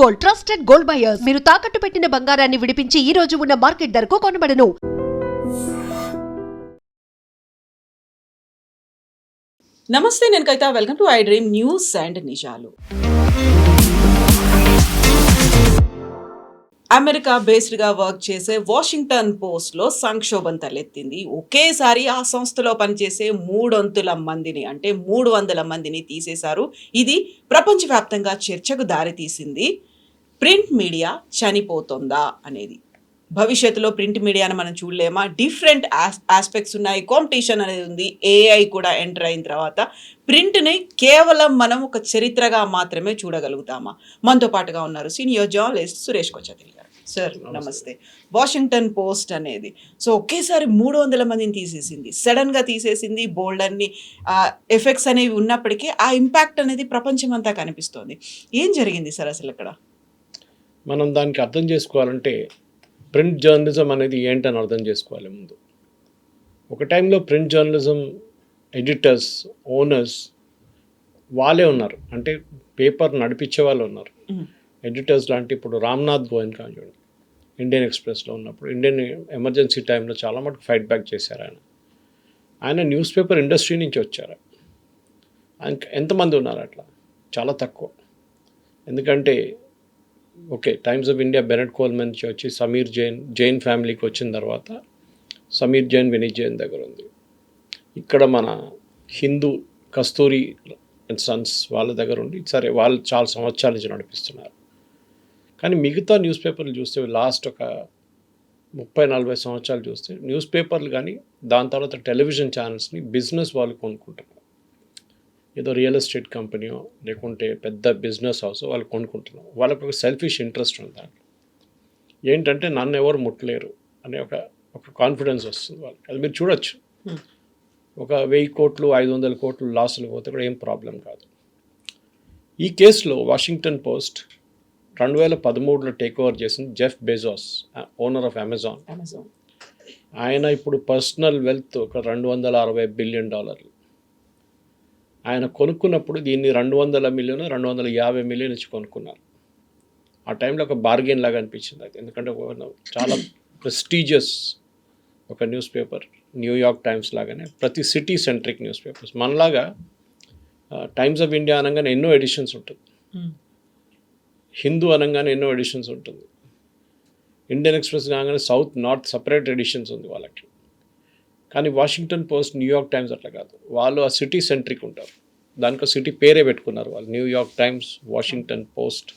Gold, trusted gold buyers. మీరు తాకట్టు పెట్టిన బంగారాన్ని విడిపించి ఈ రోజు ఉన్న మార్కెట్ ధరకు కొనబడను. నమస్తే, నేను Kavitha. Welcome to I dream news and నిజాలు. అమెరికా బేస్డ్గా వర్క్ చేసే వాషింగ్టన్ పోస్ట్లో సంక్షోభం తలెత్తింది. ఒకేసారి ఆ సంస్థలో పనిచేసే 300 మందిని, అంటే 300 మందిని తీసేశారు. ఇది ప్రపంచవ్యాప్తంగా చర్చకు దారితీసింది. ప్రింట్ మీడియా చనిపోతుందా అనేది. భవిష్యత్తులో ప్రింట్ మీడియాను మనం చూడలేమా? డిఫరెంట్ ఆస్పెక్ట్స్ ఉన్నాయి, కాంపిటీషన్ అనేది ఉంది. ఏఐ కూడా ఎంటర్ అయిన తర్వాత ప్రింట్ని కేవలం మనం ఒక చరిత్రగా మాత్రమే చూడగలుగుతామా? మనతో పాటుగా ఉన్నారు సీనియర్ జర్నలిస్ట్ సురేష్ కొచ్చతిరి గారు. సార్ నమస్తే. వాషింగ్టన్ పోస్ట్ అనేది ఒకేసారి 300 మందిని తీసేసింది, సడన్గా తీసేసింది. బోల్డ్ అన్ని ఎఫెక్ట్స్ అనేవి ఉన్నప్పటికీ ఆ ఇంపాక్ట్ అనేది ప్రపంచం అంతా కనిపిస్తోంది. ఏం జరిగింది సార్ అసలు ఇక్కడ? మనం దానికి అర్థం చేసుకోవాలంటే ప్రింట్ జర్నలిజం అనేది ఏంటని అర్థం చేసుకోవాలి ముందు. ఒక టైంలో ప్రింట్ జర్నలిజం ఎడిటర్స్, ఓనర్స్ వాళ్ళే ఉన్నారు, అంటే పేపర్ నడిపించే వాళ్ళు ఉన్నారు. ఎడిటర్స్ లాంటి ఇప్పుడు రామ్నాథ్ గోయన్ చూడండి, ఇండియన్ ఎక్స్ప్రెస్లో ఉన్నప్పుడు ఇండియన్ ఎమర్జెన్సీ టైంలో చాలా మటుకు ఫైట్ బ్యాక్ చేశారు ఆయన న్యూస్ పేపర్ ఇండస్ట్రీ నుంచి వచ్చారు. ఎంతమంది ఉన్నారు అట్లా? చాలా తక్కువ. ఎందుకంటే okay, Times of India Bennett Coleman నుంచి వచ్చి సమీర్ జైన్ ఫ్యామిలీకి వచ్చిన తర్వాత సమీర్ జైన్, వినీత్ జైన్ దగ్గర ఉంది. ఇక్కడ మన హిందూ కస్తూరి అండ్ సన్స్ వాళ్ళ దగ్గర ఉండి సరే వాళ్ళు చాలా సంవత్సరాల నుంచి నడిపిస్తున్నారు. కానీ మిగతా న్యూస్ పేపర్లు చూస్తే లాస్ట్ ఒక 30-40 సంవత్సరాలు చూస్తే న్యూస్ పేపర్లు కానీ దాని తర్వాత టెలివిజన్ ఛానల్స్ని బిజినెస్ వాళ్ళు కొనుక్కుంటున్నారు. ఏదో రియల్ ఎస్టేట్ కంపెనీయో లేకుంటే పెద్ద బిజినెస్ హౌస్ వాళ్ళు కొనుక్కుంటున్నారు. వాళ్ళకు ఒక సెల్ఫిష్ ఇంట్రెస్ట్ ఉంది దాంట్లో. ఏంటంటే నన్ను ఎవరు ముట్టలేరు అనే ఒక కాన్ఫిడెన్స్ వస్తుంది వాళ్ళకి. అది మీరు చూడొచ్చు. ఒక 1000 కోట్లు 500 కోట్లు లాసులు పోతే కూడా ఏం ప్రాబ్లం కాదు. ఈ కేసులో వాషింగ్టన్ పోస్ట్ 2013లో టేక్ ఓవర్ చేసింది Jeff Bezos, owner of Amazon. ఆయన ఇప్పుడు పర్సనల్ వెల్త్ ఒక $260 బిలియన్. ఆయన కొనుక్కున్నప్పుడు దీన్ని 200 మిలియన్ 250 మిలియన్ ఇచ్చి కొనుక్కున్నారు. ఆ టైంలో ఒక బార్గెన్ లాగా అనిపించింది అది. ఎందుకంటే చాలా ప్రెస్టీజియస్ ఒక న్యూస్ పేపర్, న్యూయార్క్ టైమ్స్ లాగానే ప్రతి సిటీ సెంట్రిక్ న్యూస్ పేపర్స్. మనలాగా టైమ్స్ ఆఫ్ ఇండియా అనగానే ఎన్నో ఎడిషన్స్ ఉంటుంది, హిందూ అనగానే ఎన్నో ఎడిషన్స్ ఉంటుంది, ఇండియన్ ఎక్స్ప్రెస్ అనగానే సౌత్ నార్త్ సపరేట్ ఎడిషన్స్ ఉంది వాళ్ళకి. కానీ వాషింగ్టన్ పోస్ట్, న్యూయార్క్ టైమ్స్ అట్లా కాదు. వాళ్ళు ఆ సిటీ సెంట్రిక్ ఉంటారు. దానికి సిటీ పేరే పెట్టుకున్నారు వాళ్ళు, New York times, Washington post,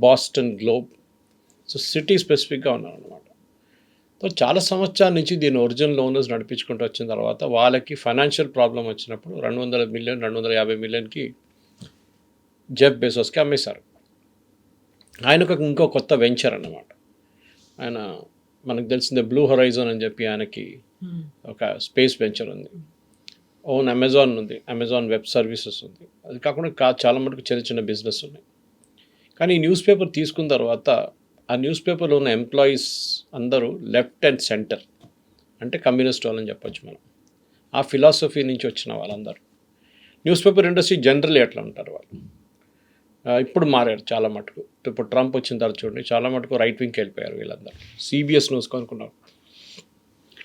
Boston globe. So city స్పెసిఫిక్గా ఉన్నారు అనమాట. సో చాలా సంవత్సరాల నుంచి దీని ఒరిజినల్ ఓనర్స్ నడిపించుకుంటూ వచ్చిన తర్వాత వాళ్ళకి ఫైనాన్షియల్ ప్రాబ్లం వచ్చినప్పుడు 200 మిలియన్ 250 మిలియన్కి జెఫ్ బెజోస్కి అమ్మేశారు. ఆయనకు ఇంకో కొత్త వెంచర్ అన్నమాట. ఆయన మనకు తెలిసిందే బ్లూ హొరైజన్ అని చెప్పి ఆయనకి ఒక స్పేస్ వెంచర్ ఉంది. ఓన్ అమెజాన్ ఉంది, అమెజాన్ వెబ్ సర్వీసెస్ ఉంది. అది కాకుండా చాలా మటుకు చిన్న చిన్న బిజినెస్ ఉన్నాయి. కానీ ఈ న్యూస్ పేపర్ తీసుకున్న తర్వాత ఆ న్యూస్ పేపర్లో ఉన్న ఎంప్లాయీస్ అందరూ లెఫ్ట్ అండ్ సెంటర్, అంటే కమ్యూనిస్ట్ వాళ్ళని చెప్పొచ్చు మనం. ఆ ఫిలాసఫీ నుంచి వచ్చిన వాళ్ళందరూ. న్యూస్ పేపర్ ఇండస్ట్రీ జనరల్లీ ఎట్లా ఉంటారు వాళ్ళు. ఇప్పుడు మారారు చాలా మటుకు. ఇప్పుడు ట్రంప్ వచ్చిన తర్వాత చూడండి, చాలా మటుకు రైట్ వింగ్కి వెళ్ళిపోయారు వీళ్ళందరూ. సిబిఎస్ న్యూస్ కొనుక్కున్నారు,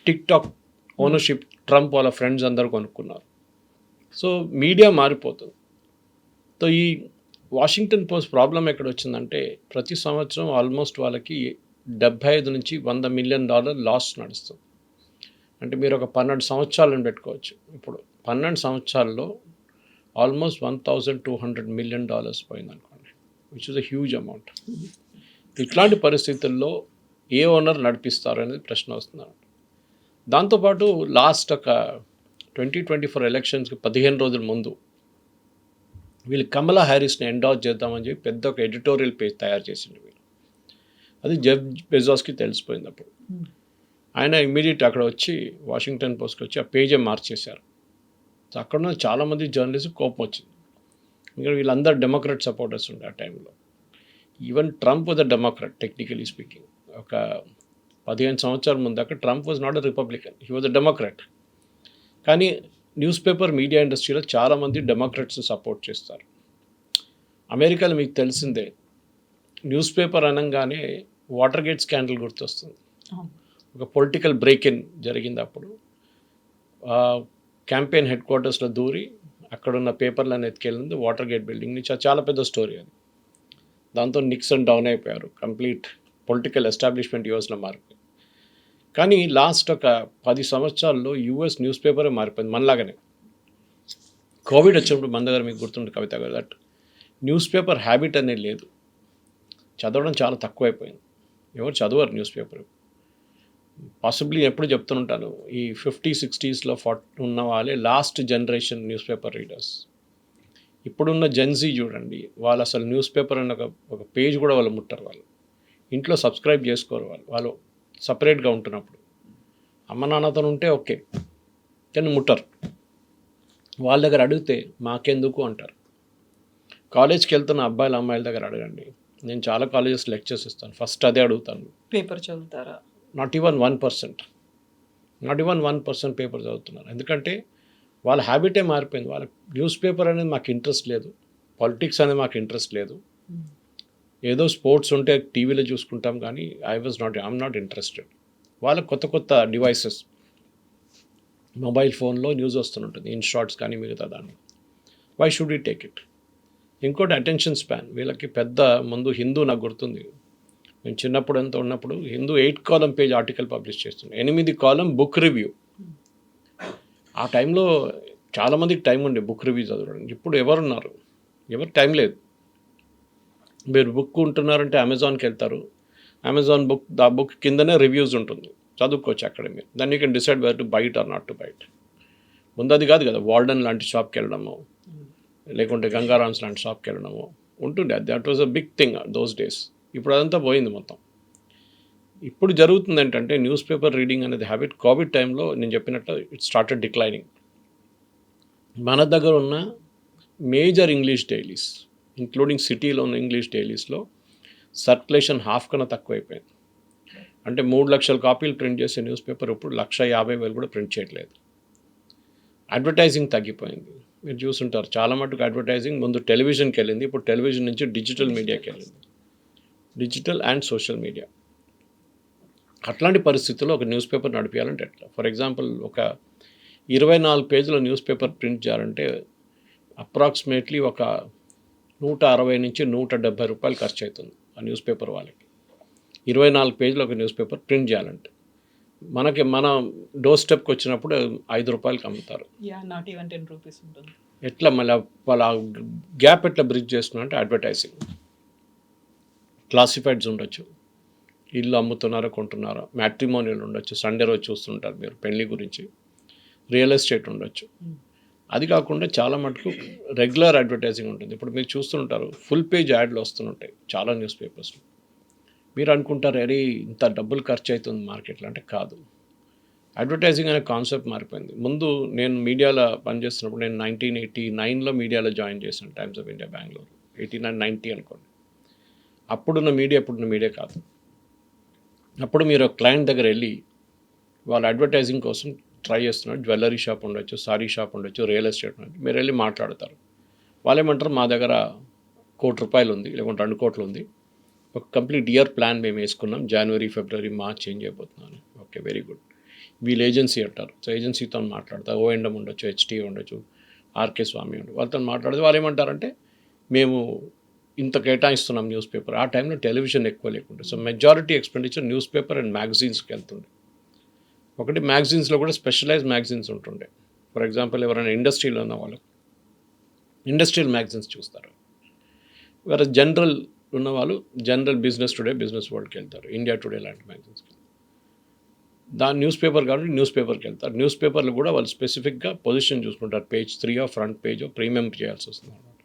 టిక్ టాక్ ఓనర్షిప్ ట్రంప్ వాళ్ళ ఫ్రెండ్స్ అందరూ కొనుక్కున్నారు. సో మీడియా మారిపోతుంది. సో ఈ వాషింగ్టన్ పోస్ట్ ప్రాబ్లం ఎక్కడ వచ్చిందంటే ప్రతి సంవత్సరం ఆల్మోస్ట్ వాళ్ళకి $75 నుంచి $100 మిలియన్ లాస్ నడుస్తుంది. అంటే మీరు ఒక 12 సంవత్సరాలను పెట్టుకోవచ్చు. ఇప్పుడు 12 సంవత్సరాల్లో ఆల్మోస్ట్ $1,200 మిలియన్ పోయింది అనుకోండి, which is a huge amount. ఇట్లాంటి పరిస్థితుల్లో ఏ ఓనర్ నడిపిస్తారు అనేది ప్రశ్న వస్తుంది. దాంతోపాటు లాస్ట్ ఒక 2024 ఎలక్షన్స్కి 15 రోజుల ముందు వీళ్ళు కమలా హ్యారిస్ని ఎండార్స్ చేద్దామని చెప్పి పెద్ద ఒక ఎడిటోరియల్ పేజ్ తయారు చేసిండు వీళ్ళు. అది జెఫ్ బెజోస్కి తెలిసిపోయింది. అప్పుడు ఆయన ఇమ్మీడియట్ అక్కడ వచ్చి వాషింగ్టన్ పోస్ట్కి వచ్చి ఆ పేజే మార్చేశారు. సో అక్కడ ఉన్న చాలామంది జర్నలిస్ట్ కోపం వచ్చింది. ఇంకా వీళ్ళందరూ డెమోక్రాట్ సపోర్టర్స్ ఉండే ఆ టైంలో. Even Trump was a Democrat technically speaking. ఒక 15 సంవత్సరాల ముందు అక్కడ Trump was not a Republican, he was a Democrat. కానీ న్యూస్ పేపర్ మీడియా ఇండస్ట్రీలో చాలామంది డెమోక్రాట్స్ని సపోర్ట్ చేస్తారు. అమెరికాలో మీకు తెలిసిందే న్యూస్ పేపర్ అనగానే వాటర్ గేట్ స్కాండల్ గుర్తొస్తుంది. అవును. ఒక పొలిటికల్ బ్రేక్ ఇన్ జరిగింది అప్పుడు. క్యాంపెయిన్ హెడ్ క్వార్టర్స్లో దూరి అక్కడున్న పేపర్లను ఎత్తుకెళ్ళింది వాటర్ గేట్ బిల్డింగ్ నుంచి. చాలా పెద్ద స్టోరీ అది. దాంతో నిక్సన్ డౌన్ అయిపోయారు. కంప్లీట్ పొలిటికల్ ఎస్టాబ్లిష్మెంట్ యూఎస్లో మారిపోయింది. కానీ లాస్ట్ ఒక 10 సంవత్సరాల్లో యూఎస్ న్యూస్ పేపరే మారిపోయింది మనలాగానే. కోవిడ్ వచ్చినప్పుడు మన దగ్గర మీకు గుర్తుంటుంది కవిత గారు, దట్ న్యూస్ పేపర్ హ్యాబిట్ అనేది లేదు. చదవడం చాలా తక్కువైపోయింది. ఎవరు చదవరు న్యూస్ పేపర్. పాసిబ్లీ ఎప్పుడు చెప్తుంటాను, ఈ 50-60s ఉన్న వాళ్ళే last generation news paper readers. ఇప్పుడున్న జెన్జీ చూడండి, వాళ్ళు అసలు న్యూస్ పేపర్ అన్న ఒక పేజ్ కూడా వాళ్ళు ముట్టరు. వాళ్ళు ఇంట్లో సబ్స్క్రైబ్ చేసుకోరు. వాళ్ళు సపరేట్గా ఉంటున్నప్పుడు అమ్మ నాన్నతో ఉంటే ఓకే, కానీ ముట్టరు. వాళ్ళ దగ్గర అడిగితే మాకెందుకు అంటారు. కాలేజ్కి వెళ్తున్న అబ్బాయిల అమ్మాయిల దగ్గర అడగండి. నేను చాలా కాలేజెస్ లెక్చర్స్ ఇస్తాను, ఫస్ట్ అదే అడుగుతాను, పేపర్ చదువుతారా? నాట్ ఈవెన్ 1% పేపర్ చదువుతున్నారు. ఎందుకంటే వాళ్ళ హ్యాబిటే మారిపోయింది. వాళ్ళ న్యూస్ పేపర్ అనేది మాకు ఇంట్రెస్ట్ లేదు, పాలిటిక్స్ అనేది మాకు ఇంట్రెస్ట్ లేదు. ఏదో స్పోర్ట్స్ ఉంటే టీవీలో చూసుకుంటాం, కానీ ఐఎమ్ నాట్ ఇంట్రెస్టెడ్. వాళ్ళ కొత్త డివైసెస్, మొబైల్ ఫోన్లో న్యూస్ వస్తుంటుంది, ఇన్ షార్ట్స్ కానీ మిగతా దాన్ని. Why should we take it? ఇంకోటి అటెన్షన్ స్పాన్. వీళ్ళకి పెద్ద ముందు హిందూ నాకు గుర్తుంది, మేము చిన్నప్పుడు ఎంత ఉన్నప్పుడు Hindu 8 column page article publish చేస్తుంది, 8 కాలమ్ బుక్ రివ్యూ. ఆ టైంలో చాలామందికి టైం ఉండే బుక్ రివ్యూ చదవడానికి. ఇప్పుడు ఎవరున్నారు? ఎవరు టైం లేదు. మీరు బుక్ ఉంటున్నారంటే అమెజాన్కి వెళ్తారు, అమెజాన్ బుక్ కిందనే రివ్యూస్ ఉంటుంది, చదువుకోవచ్చు అక్కడ మీరు. దాన్ని you can decide whether to bite or not to bite. ముందు అది కాదు కదా, వార్డన్ లాంటి షాప్కి వెళ్ళడము, లేకుంటే గంగారామ్స్ లాంటి షాప్కి వెళ్ళడము ఉంటుండే. That was a big thing those days. ఇప్పుడు అదంతా పోయింది మొత్తం. ఇప్పుడు జరుగుతుంది ఏంటంటే న్యూస్ పేపర్ రీడింగ్ అనేది హ్యాబిట్ కోవిడ్ టైంలో నేను చెప్పినట్టు ఇట్ స్టార్టెడ్ డిక్లైనింగ్. మన దగ్గర ఉన్న మేజర్ ఇంగ్లీష్ డైలీస్, ఇంక్లూడింగ్ సిటీలో ఉన్న ఇంగ్లీష్ డైలీస్లో సర్క్యులేషన్ హాఫ్ కన్నా తక్కువైపోయింది. అంటే 3 లక్షల కాపీలు ప్రింట్ చేసే న్యూస్ పేపర్ ఇప్పుడు 150,000 కూడా ప్రింట్ చేయట్లేదు. అడ్వర్టైజింగ్ తగ్గిపోయింది. మీరు చూసుంటారు, చాలా మటుకు అడ్వర్టైజింగ్ ముందు టెలివిజన్కి వెళ్ళింది, ఇప్పుడు టెలివిజన్ నుంచి డిజిటల్ మీడియాకి వెళ్ళింది, డిజిటల్ అండ్ సోషల్ మీడియా. అట్లాంటి పరిస్థితుల్లో ఒక న్యూస్ పేపర్ నడిపించాలంటే ఎట్లా? ఫర్ ఎగ్జాంపుల్ ఒక 24 పేజీల న్యూస్ పేపర్ ప్రింట్ చేయాలంటే అప్రాక్సిమేట్లీ ఒక 160 నుంచి 170 రూపాయలు ఖర్చు అవుతుంది ఆ న్యూస్ పేపర్ వాళ్ళకి. 24 పేజీలు ఒక న్యూస్ పేపర్ ప్రింట్ చేయాలంటే మన డోర్ స్టెప్కి వచ్చినప్పుడు 5 రూపాయలకి అమ్ముతారు. నాట్ ఈవెన్ 10 రూపీస్ ఉంటుంది. ఎట్లా మళ్ళీ వాళ్ళ గ్యాప్ ఎట్లా బ్రిడ్జ్ చేస్తున్నారంటే అడ్వర్టైజింగ్. క్లాసిఫైడ్స్ ఉండొచ్చు, ఇల్లు అమ్ముతున్నారో కొంటున్నారో, మ్యాట్రిమోనియల్ ఉండొచ్చు, సండే రోజు చూస్తుంటారు మీరు పెళ్లి గురించి, రియల్ ఎస్టేట్ ఉండొచ్చు. అది కాకుండా చాలా మటుకు రెగ్యులర్ అడ్వర్టైజింగ్ ఉంటుంది. ఇప్పుడు మీరు చూస్తుంటారు ఫుల్ పేజ్ యాడ్లు వస్తుంటాయి చాలా న్యూస్ పేపర్స్లో. మీరు అనుకుంటారు అరే ఇంత డబ్బులు ఖర్చు అవుతుంది మార్కెట్లో, అంటే కాదు. అడ్వర్టైజింగ్ అనే కాన్సెప్ట్ మారిపోయింది. ముందు నేను మీడియాలో పనిచేస్తున్నప్పుడు, నేను 1989లో మీడియాలో జాయిన్ చేశాను, టైమ్స్ ఆఫ్ ఇండియా బెంగళూరు. 89-90 అనుకోండి. అప్పుడున్న మీడియా ఇప్పుడున్న మీడియా కాదు. అప్పుడు మీరు క్లయింట్ దగ్గర వెళ్ళి వాళ్ళ అడ్వర్టైజింగ్ కోసం ట్రై చేస్తున్నారు, జ్యువెలరీ షాప్ ఉండొచ్చు, సారీ షాప్ ఉండొచ్చు, రియల్ ఎస్టేట్ ఉండొచ్చు. మీరు వెళ్ళి మాట్లాడతారు, వాళ్ళు ఏమంటారు మా దగ్గర ₹1 కోటి ఉంది, లేకుంటే 2 కోట్లు ఉంది, ఒక కంప్లీట్ ఇయర్ ప్లాన్ మేము వేసుకున్నాం, జనవరి, ఫిబ్రవరి, మార్చ్ చేంజ్ అయిపోతున్నాను. Okay, very good. వీళ్ళు ఏజెన్సీ అంటారు. సో ఏజెన్సీతో మాట్లాడతారు, ఓఎండ్ఎం ఉండొచ్చు, హెచ్టీ ఉండొచ్చు, ఆర్కే స్వామి ఉండొచ్చు. వాళ్ళతో మాట్లాడితే వాళ్ళు ఏమంటారంటే మేము ఇంత కేటాయిస్తున్నాం న్యూస్ పేపర్. ఆ టైంలో టెలివిజన్ ఎక్కువ లేకుండా, so majority expenditure newspaper and మ్యాగజైన్స్కి వెళ్తుండే. ఒకటి మ్యాగజైన్స్లో కూడా స్పెషలైజ్ మ్యాగజైన్స్ ఉంటుండే. ఫర్ ఎగ్జాంపుల్ ఎవరైనా ఇండస్ట్రీలో ఉన్న వాళ్ళు ఇండస్ట్రియల్ మ్యాగజైన్స్ చూస్తారు, వేరే జనరల్ ఉన్నవాళ్ళు జనరల్ బిజినెస్ టుడే, బిజినెస్ వరల్డ్కి వెళ్తారు, ఇండియా టుడే లాంటి మ్యాగజైన్స్కి. దాని న్యూస్ పేపర్ కాబట్టి న్యూస్ పేపర్కి వెళ్తారు. న్యూస్ పేపర్లు కూడా వాళ్ళు స్పెసిఫిక్గా పొజిషన్ చూసుకుంటారు, పేజ్ 3 ఫ్రంట్ పేజ్ ప్రీమియం చేయాల్సి వస్తుంది అన్నమాట.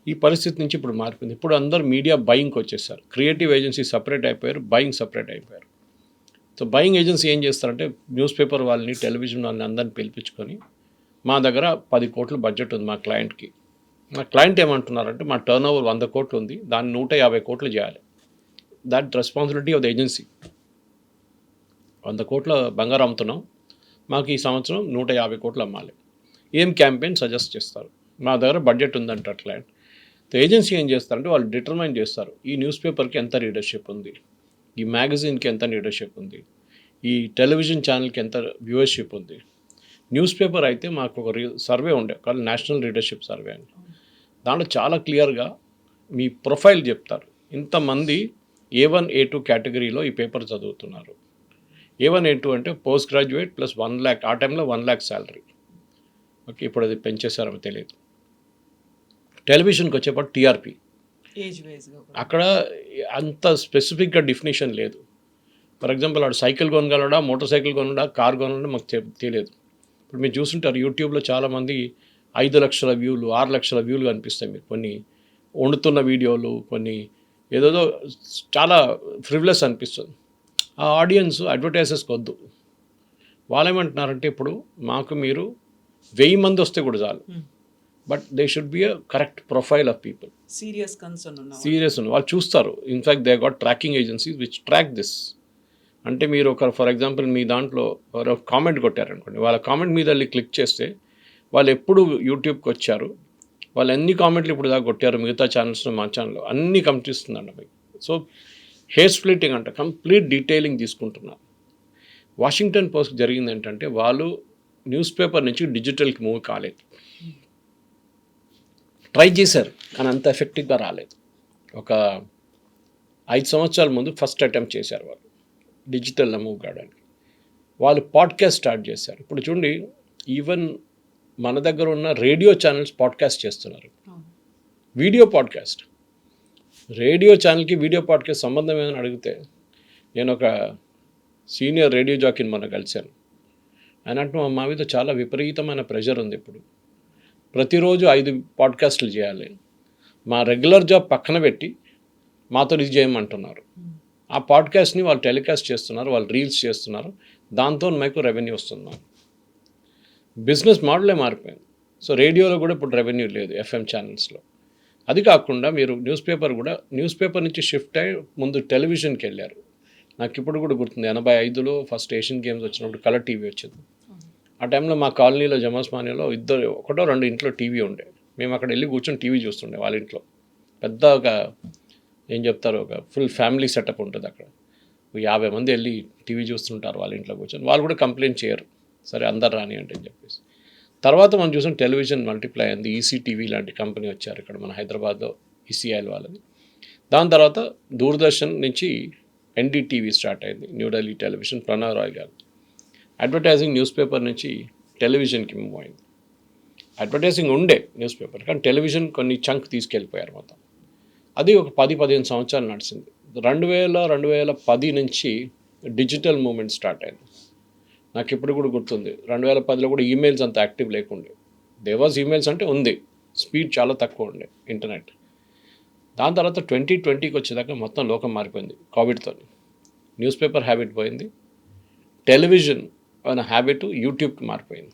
ఈ పరిస్థితి నుంచి ఇప్పుడు మారిపోయింది. ఇప్పుడు అందరూ మీడియా బయింగ్కి వచ్చేసారు. క్రియేటివ్ ఏజెన్సీ సపరేట్ అయిపోయారు, బయింగ్ సపరేట్ అయిపోయారు. సో బయింగ్ ఏజెన్సీ ఏం చేస్తారంటే న్యూస్ పేపర్ వాళ్ళని, టెలివిజన్ వాళ్ళని అందరిని పిలిపించుకొని మా దగ్గర 10 కోట్లు బడ్జెట్ ఉంది మా క్లయింట్కి. మా క్లయింట్ ఏమంటున్నారంటే మా టర్న్ ఓవర్ 100 కోట్లు ఉంది, దాన్ని 150 కోట్లు చేయాలి. That responsibility of the agency. 100 కోట్ల బంగారం అమ్ముతున్నాం, మాకు ఈ సంవత్సరం 150 కోట్లు అమ్మాలి. ఏం క్యాంపెయిన్ సజెస్ట్ చేస్తారు? మా దగ్గర బడ్జెట్ ఉందంటారు క్లయింట్. ఏజెన్సీ ఏం చేస్తారంటే వాళ్ళు డిటర్మైన్ చేస్తారు ఈ న్యూస్ పేపర్కి ఎంత రీడర్షిప్ ఉంది, ఈ మ్యాగజైన్కి ఎంత రీడర్షిప్ ఉంది, ఈ టెలివిజన్ ఛానల్కి ఎంత వ్యూవర్షిప్ ఉంది. న్యూస్ పేపర్ అయితే మాకు ఒక సర్వే ఉండే కాదు, నేషనల్ రీడర్షిప్ సర్వే అని. దాంట్లో చాలా క్లియర్గా మీ ప్రొఫైల్ చెప్తారు. ఇంతమంది A1 A2 కేటగిరీలో ఈ పేపర్ చదువుతున్నారు. A1 A2 అంటే పోస్ట్ గ్రాడ్యుయేట్ ప్లస్ 1 lakh, ఆ టైంలో 1 lakh శాలరీ. ఓకే, ఇప్పుడు అది పెంచేశారో తెలియదు. టెలివిజన్కి వచ్చేప్పుడు టీఆర్పీ, ఏజ్ వైజ్గా అక్కడ అంత స్పెసిఫిక్గా డెఫినేషన్ లేదు. ఫర్ ఎగ్జాంపుల్ వాడు సైకిల్ కొనగలడా, మోటార్ సైకిల్ కొనడా, కార్ కొనడా మాకు తెలియదు. ఇప్పుడు మీరు చూస్తుంటారు యూట్యూబ్లో చాలామంది 5 లక్షల వ్యూలు, 6 లక్షల వ్యూలు కనిపిస్తాయి. మీరు కొన్ని వండుతున్న వీడియోలు, కొన్ని ఏదేదో చాలా ఫ్రివ్లెస్ అనిపిస్తుంది. ఆ ఆడియన్స్ అడ్వర్టైజర్స్కి వద్దు. వాళ్ళు ఏమంటున్నారంటే ఇప్పుడు మాకు మీరు 1000 మంది వస్తే కూడా చాలు, but they should be a correct profile of people. Serious concern ఉన్న సీరియస్ ఉన్న వాళ్ళు చూస్తారు. In fact they got tracking agencies which track this. అంటే మీరు ఒక ఫర్ ఎగ్జాంపుల్ మీ దాంట్లో కామెంట్ కొట్టారనుకోండి, వాళ్ళ కామెంట్ మీద వెళ్ళి క్లిక్ చేస్తే వాళ్ళు ఎప్పుడు యూట్యూబ్కి వచ్చారు, వాళ్ళు ఎన్ని కామెంట్లు ఇప్పుడు దాకా కొట్టారు మిగతా ఛానల్స్లో, మా ఛానల్లో అన్నీ కనిపిస్తుందండి మీకు. సో హెయిర్ స్ప్లిట్టింగ్ అంటే కంప్లీట్ డీటెయిలింగ్ తీసుకుంటున్నారు. వాషింగ్టన్ పోస్ట్ జరిగింది ఏంటంటే వాళ్ళు న్యూస్ పేపర్ నుంచి డిజిటల్కి మూవ్ కాలేదు. ట్రై చేశారు కానీ అంత ఎఫెక్టివ్గా రాలేదు. ఒక 5 సంవత్సరాల ముందు ఫస్ట్ అటెంప్ట్ చేశారు వాళ్ళు డిజిటల్లో మూవ్ కావడానికి. వాళ్ళు పాడ్కాస్ట్ స్టార్ట్ చేశారు. ఇప్పుడు చూడండి, ఈవెన్ మన దగ్గర ఉన్న రేడియో ఛానల్స్ పాడ్కాస్ట్ చేస్తున్నారు. వీడియో పాడ్కాస్ట్, రేడియో ఛానల్కి వీడియో పాడ్కాస్ట్ సంబంధం ఏమని అడిగితే, నేను ఒక సీనియర్ రేడియో జాకీని మొన్న కలిశాను. ఆయన అంటూ మా మీద చాలా విపరీతమైన ప్రెషర్ ఉంది. ఇప్పుడు ప్రతిరోజు 5 పాడ్కాస్ట్లు చేయాలి, మా రెగ్యులర్ జాబ్ పక్కన పెట్టి మాతో ఇది చేయమంటున్నారు. ఆ పాడ్కాస్ట్ని వాళ్ళు టెలికాస్ట్ చేస్తున్నారు, వాళ్ళు రీల్స్ చేస్తున్నారు, దాంతో మీకు రెవెన్యూ వస్తున్నారు. బిజినెస్ మోడలే మారిపోయింది. సో రేడియోలో కూడా ఇప్పుడు రెవెన్యూ లేదు, FM ఛానల్స్లో. అది కాకుండా మీరు న్యూస్ పేపర్ నుంచి షిఫ్ట్ అయ్యి ముందు టెలివిజన్కి వెళ్ళారు. నాకు ఇప్పుడు కూడా గుర్తుంది, 85లో ఫస్ట్ ఏషియన్ గేమ్స్ వచ్చినప్పుడు కలర్ టీవీ వచ్చింది. ఆ టైంలో మా కాలనీలో జమాస్మానియాలో 1-2 ఇంట్లో టీవీ ఉండే. మేము అక్కడ వెళ్ళి కూర్చొని టీవీ చూస్తుండే వాళ్ళ ఇంట్లో. పెద్ద ఒక ఏం చెప్తారు, ఒక ఫుల్ ఫ్యామిలీ సెటప్ ఉంటుంది అక్కడ. 50 మంది వెళ్ళి టీవీ చూస్తుంటారు వాళ్ళ ఇంట్లో కూర్చొని. వాళ్ళు కూడా కంప్లైంట్ చేయరు, సరే అందరు రాని అంటే అని చెప్పేసి. తర్వాత మనం చూసాం టెలివిజన్ మల్టిప్లై అయింది. ఈసీటీవీ లాంటి కంపెనీ వచ్చారు ఇక్కడ మన హైదరాబాద్లో, ఈసీఐఎల్ వాళ్ళది. దాని తర్వాత దూరదర్శన్ నుంచి NDTV స్టార్ట్ అయింది, న్యూఢిల్లీ టెలివిజన్, ప్రణవ్ రాయ్ గారు. అడ్వర్టైజింగ్ న్యూస్ పేపర్ నుంచి టెలివిజన్కి మూవ్ అయింది. అడ్వర్టైజింగ్ ఉండే న్యూస్ పేపర్, కానీ టెలివిజన్ కొన్ని చంక్ తీసుకెళ్ళిపోయారు మొత్తం. అది ఒక 10-15 సంవత్సరాలు నడిచింది. 2010 నుంచి డిజిటల్ మూవ్మెంట్ స్టార్ట్ అయింది. నాకు ఇప్పుడు కూడా గుర్తుంది, 2010లో కూడా ఈమెయిల్స్ అంత యాక్టివ్ లేకుండే. దేవాజ్ ఈమెయిల్స్ అంటే ఉంది, స్పీడ్ చాలా తక్కువ ఉండే ఇంటర్నెట్. దాని తర్వాత 2020కి వచ్చేదాకా మొత్తం లోకం మారిపోయింది కోవిడ్తో. న్యూస్ పేపర్ హ్యాబిట్ పోయింది, టెలివిజన్ అనే హ్యాబిట్ యూట్యూబ్కి మారిపోయింది.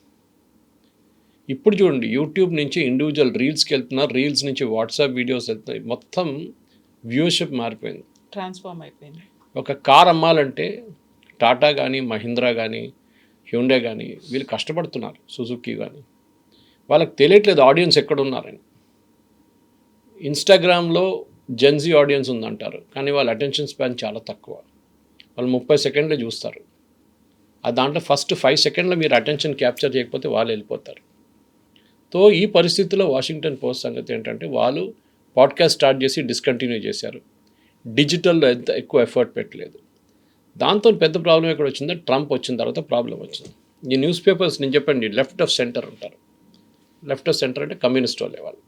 ఇప్పుడు చూడండి, యూట్యూబ్ నుంచి ఇండివిజువల్ రీల్స్కి వెళ్తున్నారు, రీల్స్ నుంచి వాట్సాప్ వీడియోస్ వెళ్తున్నాయి. మొత్తం వ్యూవర్షిప్ మారిపోయింది, ట్రాన్స్ఫార్మ్ అయిపోయింది. ఒక కార్ అమ్మాలంటే టాటా కానీ, మహీంద్రా కానీ, హ్యూండే కానీ వీళ్ళు కష్టపడుతున్నారు, సుజుకి కానీ. వాళ్ళకి తెలియట్లేదు ఆడియన్స్ ఎక్కడున్నారని. ఇన్స్టాగ్రామ్లో జెన్జీ ఆడియన్స్ ఉందంటారు, కానీ వాళ్ళ అటెన్షన్ స్పాన్ చాలా తక్కువ. వాళ్ళు 30 సెకండ్లే చూస్తారు. ఆ దాంట్లో ఫస్ట్ 5 సెకండ్లో మీరు అటెన్షన్ క్యాప్చర్ చేయకపోతే వాళ్ళు వెళ్ళిపోతారు. సో ఈ పరిస్థితుల్లో వాషింగ్టన్ పోస్ట్ సంగతి ఏంటంటే, వాళ్ళు పాడ్కాస్ట్ స్టార్ట్ చేసి డిస్కంటిన్యూ చేశారు. డిజిటల్లో ఎంత ఎక్కువ ఎఫర్ట్ పెట్టలేదు. దాంతో పెద్ద ప్రాబ్లం ఎక్కడ వచ్చిందో, ట్రంప్ వచ్చిన తర్వాత ప్రాబ్లం వచ్చింది. ఈ న్యూస్ పేపర్స్ నేను చెప్పండి, లెఫ్ట్ ఆఫ్ సెంటర్ ఉంటారు. లెఫ్ట్ ఆఫ్ సెంటర్ అంటే కమ్యూనిస్ట్ వాళ్ళే వాళ్ళు.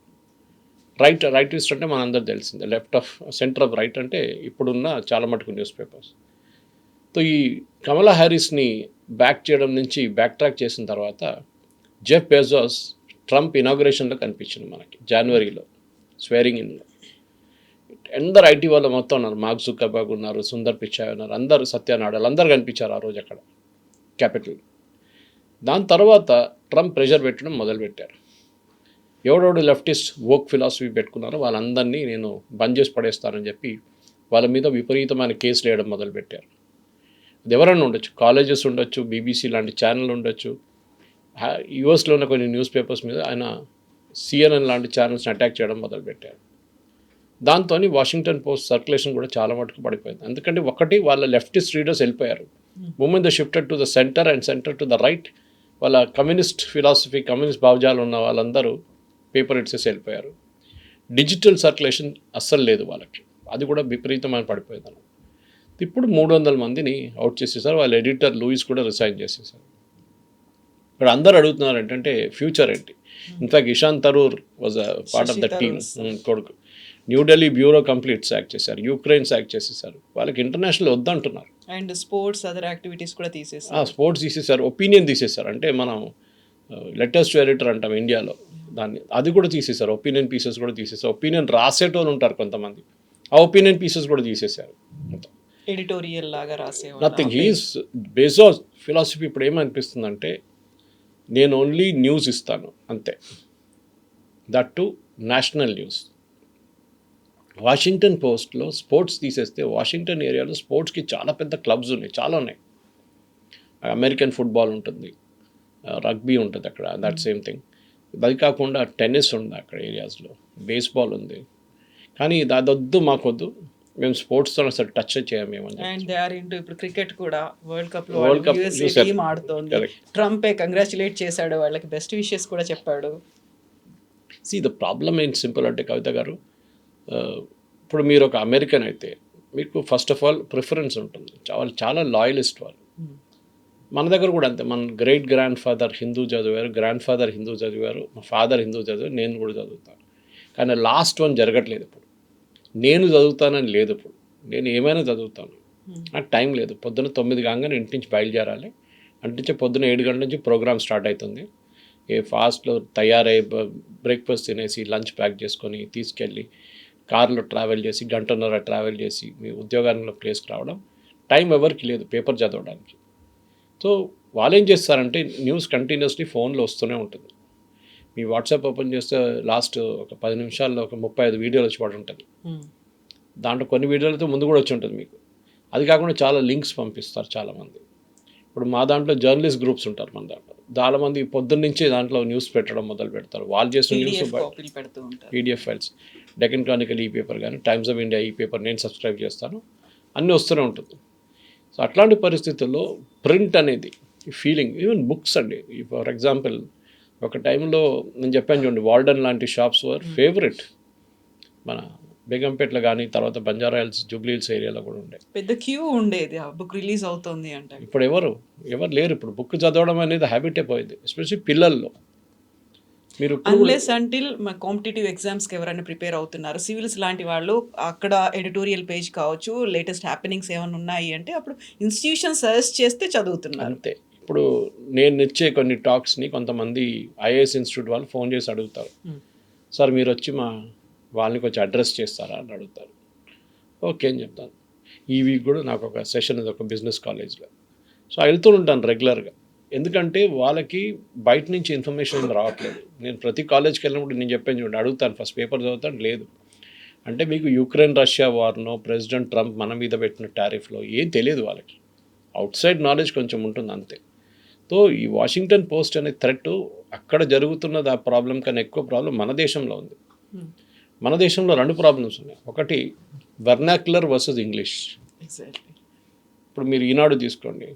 రైటిస్ట్ అంటే మనందరూ తెలిసిందే. Left of centre of right అంటే ఇప్పుడున్న చాలా మటుకు న్యూస్ పేపర్స్. సో ఈ కమలా హ్యారిస్ని బ్యాక్ చేయడం నుంచి బ్యాక్ ట్రాక్ చేసిన తర్వాత జెఫ్ బెజోస్ ట్రంప్ ఇనాగ్రేషన్లో కనిపించింది మనకి జనవరిలో, స్వేరింగ్ ఇన్లో. అందరు ఐటీ వాళ్ళు మొత్తం ఉన్నారు, మార్క్ జుకర్బర్గ్ ఉన్నారు, సుందర్ పిచాయ్ ఉన్నారు, అందరు సత్యనాడల్ అందరు కనిపించారు ఆ రోజు అక్కడ క్యాపిటల్. దాని తర్వాత ట్రంప్ ప్రెషర్ పెట్టడం మొదలుపెట్టారు. ఎవడెవడు లెఫ్టిస్ట్ వోక్ ఫిలాసఫీ పెట్టుకున్నారో వాళ్ళందరినీ నేను బంద్ చేసి పడేస్తానని చెప్పి వాళ్ళ మీద విపరీతమైన కేసులు వేయడం మొదలుపెట్టారు. అది ఎవరైనా ఉండొచ్చు, కాలేజెస్ ఉండొచ్చు, BBC లాంటి ఛానల్ ఉండొచ్చు. యూఎస్లో ఉన్న కొన్ని న్యూస్ పేపర్స్ మీద ఆయన CNN లాంటి ఛానల్స్ని అటాక్ చేయడం మొదలుపెట్టారు. దాంతో వాషింగ్టన్ పోస్ట్ సర్క్యులేషన్ కూడా చాలా మటుకు పడిపోయింది. ఎందుకంటే ఒకటి వాళ్ళ లెఫ్టిస్ట్ రీడర్స్ వెళ్ళిపోయారు. Moment the shifted to the centre and centre to the right, వాళ్ళ కమ్యూనిస్ట్ ఫిలాసఫీ, కమ్యూనిస్ట్ భావజాలు ఉన్న వాళ్ళందరూ పేపర్ ఇట్సేసి వెళ్ళిపోయారు. డిజిటల్ సర్క్యులేషన్ అస్సలు లేదు వాళ్ళకి, అది కూడా విపరీతమైన పడిపోయింది అన్నమాట. ఇప్పుడు 300 మందిని అవుట్ చేసేసారు. వాళ్ళ ఎడిటర్ లూయిస్ కూడా రిసైన్ చేసేసారు. ఇక్కడ అందరు అడుగుతున్నారు ఏంటంటే ఫ్యూచర్ ఏంటి. In fact Ishan Tharoor was a part of the team కొడుకు. న్యూఢిల్లీ బ్యూరో కంప్లీట్ సాక్ చేశారు, యుక్రెయిన్ సాక్ చేసేసారు. వాళ్ళకి ఇంటర్నేషనల్ వద్దంటున్నారు. అండ్ స్పోర్ట్స్ అదర్ యాక్టివిటీస్ కూడా తీసేసారు. స్పోర్ట్స్ తీసేశారు, ఒపీనియన్ తీసేశారు. అంటే మనం లెటర్స్ టు ఎడిటర్ అంటాం ఇండియాలో, దాన్ని అది కూడా తీసేశారు. ఒపీనియన్ పీసెస్ కూడా తీసేశారు. ఒపీనియన్ రాసేటోళ్ళు ఉంటారు కొంతమంది, ఆ ఒపీనియన్ పీసెస్ కూడా తీసేశారు. ఎడిటోరియల్ లాగా రాసేవాళ్ళు. నథింగ్. హీస్ బేజోస్ ఫిలాసఫీ ఇప్పుడు ఏమనిపిస్తుందంటే, నేను ఓన్లీ న్యూస్ ఇస్తాను అంతే, that to national news. Washington పోస్ట్లో స్పోర్ట్స్ తీసేస్తే, వాషింగ్టన్ ఏరియాలో స్పోర్ట్స్కి చాలా పెద్ద క్లబ్స్ ఉన్నాయి, చాలా ఉన్నాయి. అమెరికన్ ఫుట్బాల్ ఉంటుంది, రగ్బీ ఉంటుంది అక్కడ, దట్ సేమ్ థింగ్. అది కాకుండా టెన్నిస్ ఉంది అక్కడ ఏరియాస్లో, బేస్బాల్ ఉంది. కానీ అదొద్దు, మాకొద్దు, మేము స్పోర్ట్స్తో అసలు టచ్ చేయమేమని. అండ్ దే ఆర్ ఇంటూ ఇప్పుడు క్రికెట్ కూడా world cup World Cup USA చూశారు. టీమ్ ఆడుతోంది. Correct. ట్రంపే కంగ్రాచులేట్ చేశాడు వాళ్ళకి, బెస్ట్ విషెస్ కూడా చెప్పాడు. సి ద ప్రాబ్లమ్ ఏంటి సింపుల్ అంటే, కవిత గారు, ఇప్పుడు మీరు ఒక అమెరికన్ అయితే మీకు ఫస్ట్ ఆఫ్ ఆల్ ప్రిఫరెన్స్ ఉంటుంది. చాలా చాలా లాయలిస్ట్ వాళ్ళు. మన దగ్గర కూడా అంతే. మన గ్రేట్ గ్రాండ్ ఫాదర్ హిందూ చదివారు, గ్రాండ్ ఫాదర్ హిందూ చదివారు, మా ఫాదర్ హిందూ చదివారు, నేను కూడా చదువుతాను. కానీ లాస్ట్ వన్ జరగట్లేదు ఇప్పుడు. నేను చదువుతానని లేదు ఇప్పుడు. నేను ఏమైనా చదువుతాను, నాకు టైం లేదు. పొద్దున్న 9 కాగానే ఇంటి నుంచి బయలుదేరాలి. అంటే పొద్దున్న 7 గంటల నుంచి ప్రోగ్రామ్ స్టార్ట్ అవుతుంది. ఫాస్ట్లో తయారై బ్రేక్ఫాస్ట్ తినేసి లంచ్ ప్యాక్ చేసుకొని తీసుకెళ్ళి కార్లో ట్రావెల్ చేసి 1.5 గంటల ట్రావెల్ చేసి మీ ఉద్యోగాల్లో ప్లేస్కి రావడం. టైం ఎవరికి లేదు పేపర్ చదవడానికి. సో వాళ్ళు ఏం చేస్తారంటే, న్యూస్ కంటిన్యూస్లీ ఫోన్లో వస్తూనే ఉంటుంది. మీ వాట్సాప్ ఓపెన్ చేస్తే లాస్ట్ ఒక 10 నిమిషాల్లో ఒక 35 వీడియోలు వచ్చి పడి ఉంటుంది. దాంట్లో కొన్ని వీడియోలతో ముందు కూడా వచ్చి ఉంటుంది మీకు. అది కాకుండా చాలా లింక్స్ పంపిస్తారు చాలామంది. ఇప్పుడు మా దాంట్లో జర్నలిస్ట్ గ్రూప్స్ ఉంటారు మన దాంట్లో. చాలామంది పొద్దున్న నుంచే దాంట్లో న్యూస్ పెట్టడం మొదలు పెడతారు. వాళ్ళు చేసిన news PDF files, Deccan Chronicle ఈ పేపర్ కానీ, టైమ్స్ ఆఫ్ ఇండియా ఈ పేపర్ నేను సబ్స్క్రైబ్ చేస్తాను, అన్నీ వస్తూనే ఉంటుంది. సో అట్లాంటి పరిస్థితుల్లో ప్రింట్ అనేది ఫీలింగ్, ఈవెన్ బుక్స్ అండి. ఫర్ ఎగ్జాంపుల్ ఒక టైంలో నేను చెప్పాను చూడండి, వాల్డన్ లాంటి షాప్స్ వర్ ఫేవరెట్. మన బేగంపేటలో కానీ, తర్వాత బంజారా హిల్స్, జూబ్లీ హిల్స్ ఏరియాలో కూడా ఉండే పెద్ద క్యూ ఉండేది ఆ బుక్ రిలీజ్ అవుతుంది అంటే. ఇప్పుడు ఎవరు లేరు. ఇప్పుడు బుక్ చదవడం అనేది హ్యాబిటే పోయింది, ఎస్పెషల్లీ పిల్లల్లో. మీరు అన్లెస్ అంటిల్ మా కాంపిటేటివ్ ఎగ్జామ్స్కి ఎవరైనా ప్రిపేర్ అవుతున్నారు, సివిల్స్ లాంటి వాళ్ళు, అక్కడ ఎడిటోరియల్ పేజ్ కావచ్చు, లేటెస్ట్ హ్యాపెనింగ్స్ ఏమైనా ఉన్నాయి అంటే అప్పుడు ఇన్స్టిట్యూషన్ సజెస్ట్ చేస్తే చదువుతున్నారు అంతే. ఇప్పుడు నేను ఇచ్చే కొన్ని టాక్స్ని కొంతమంది ఐఏఎస్ ఇన్స్టిట్యూట్ వాళ్ళు ఫోన్ చేసి అడుగుతారు, సార్ మీరు వచ్చి మా వాళ్ళని కొంచెం అడ్రస్ చేస్తారా అని అడుగుతారు. ఓకే అని చెప్తాను. ఈ వీక్ కూడా నాకు ఒక సెషన్ ఉంది ఒక బిజినెస్ కాలేజ్లో. సో వెళ్తూ ఉంటాను రెగ్యులర్గా. ఎందుకంటే వాళ్ళకి బయట నుంచి ఇన్ఫర్మేషన్ రావట్లేదు. నేను ప్రతి కాలేజ్కి వెళ్ళినప్పుడు నేను చెప్పాను చూడండి, అడుగుతాను ఫస్ట్ పేపర్ చదువుతాను, లేదు అంటే మీకు యుక్రెయిన్ రష్యా వార్నో, ప్రెసిడెంట్ ట్రంప్ మన మీద పెట్టిన టారిఫ్లో ఏం తెలియదు వాళ్ళకి. అవుట్ సైడ్ నాలెడ్జ్ కొంచెం ఉంటుంది అంతే. సో ఈ వాషింగ్టన్ పోస్ట్ అనే థ్రెట్ అక్కడ జరుగుతున్నది ఆ ప్రాబ్లం కన్నా ఎక్కువ ప్రాబ్లం మన దేశంలో ఉంది. మన దేశంలో 2 ప్రాబ్లమ్స్ ఉన్నాయి. ఒకటి వెర్నాక్యులర్ వర్సెస్ ఇంగ్లీష్. ఎగ్జాక్ట్లీ. ఇప్పుడు మీరు ఈనాడు తీసుకోండి,